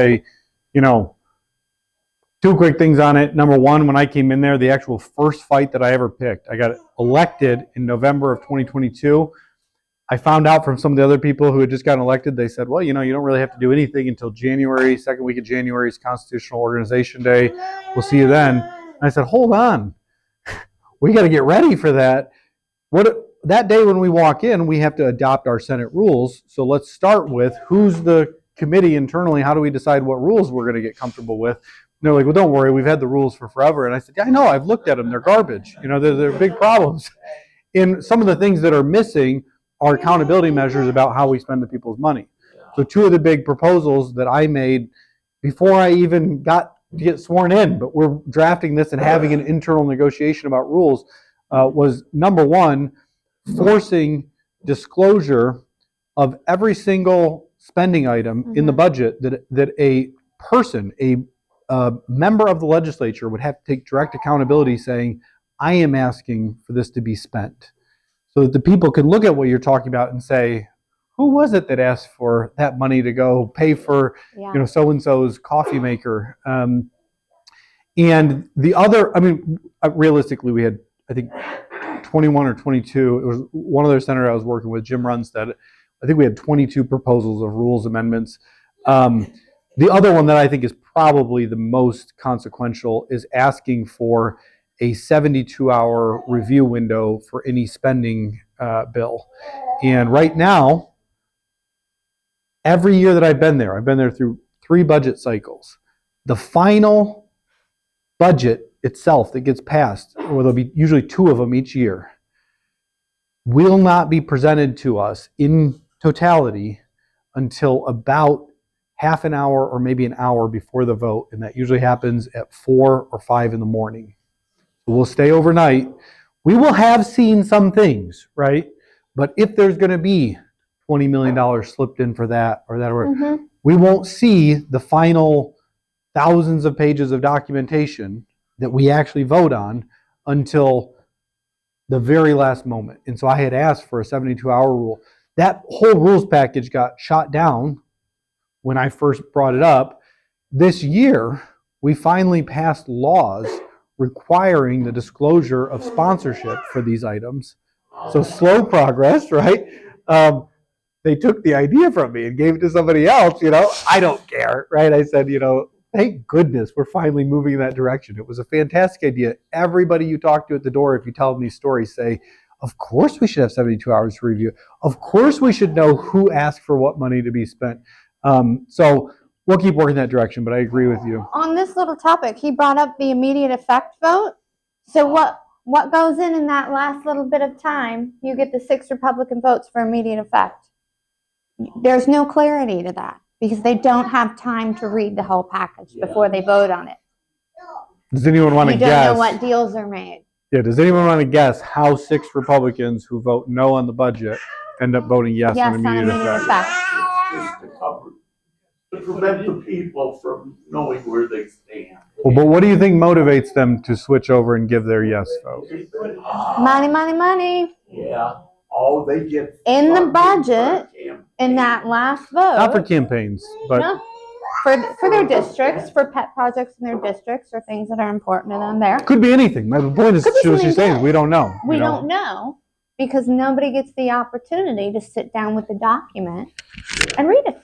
say, you know, two quick things on it. Number one, when I came in there, the actual first fight that I ever picked, I got elected in November of 2022. I found out from some of the other people who had just gotten elected, they said, well, you know, you don't really have to do anything until January, second week of January is Constitutional Organization Day. We'll see you then. And I said, hold on. We got to get ready for that. That day when we walk in, we have to adopt our Senate rules. So let's start with who's the committee internally. How do we decide what rules we're going to get comfortable with? And they're like, well, don't worry. We've had the rules for forever. And I said, yeah, I know. I've looked at them. They're garbage. You know, they're big problems. And some of the things that are missing are accountability measures about how we spend the people's money. So two of the big proposals that I made before I even got to get sworn in, but we're drafting this and having an internal negotiation about rules, was number one, forcing disclosure of every single spending item in the budget that a person, a member of the legislature would have to take direct accountability saying, I am asking for this to be spent. So that the people can look at what you're talking about and say, who was it that asked for that money to go pay for, you know, so-and-so's coffee maker? And the other, I mean, realistically, we had, I think, 21 or 22. It was one other senator I was working with, Jim Runstead. I think we had 22 proposals of rules amendments. The other one that I think is probably the most consequential is asking for a 72-hour review window for any spending bill. And right now, every year that I've been there through 3 budget cycles. The final budget itself that gets passed, or there'll be usually 2 of them each year, will not be presented to us in totality until about half an hour or maybe an hour before the vote. And that usually happens at 4 or 5 in the morning. We'll stay overnight. We will have seen some things, right? But if there's going to be $20 million slipped in for that or that, we won't see the final thousands of pages of documentation that we actually vote on until the very last moment. And so I had asked for a 72-hour rule. That whole rules package got shot down when I first brought it up. This year, we finally passed laws requiring the disclosure of sponsorship for these items. So slow progress, right? They took the idea from me and gave it to somebody else, you know. I don't care, right? I said, you know, thank goodness we're finally moving in that direction. It was a fantastic idea. Everybody you talk to at the door, if you tell them these stories, say, of course we should have 72 hours to review. Of course we should know who asked for what money to be spent. So we'll keep working that direction, but I agree with you. On this little topic, he brought up the immediate effect vote. So what goes in that last little bit of time, you get the 6 Republican votes for immediate effect. There's no clarity to that because they don't have time to read the whole package before they vote on it. Does anyone want to guess? You don't know what deals are made. Yeah, does anyone want to guess how 6 Republicans who vote no on the budget end up voting yes on immediate effect? To prevent the people from knowing where they stand. Well, but what do you think motivates them to switch over and give their yes vote? Money, money, money. Yeah. Oh, they get in the budget in that last vote. Not for campaigns, but no, for their districts, for pet projects in their districts, or things that are important to them. There could be anything. My point is, what she's saying is we don't know. We don't know because nobody gets the opportunity to sit down with the document and read it.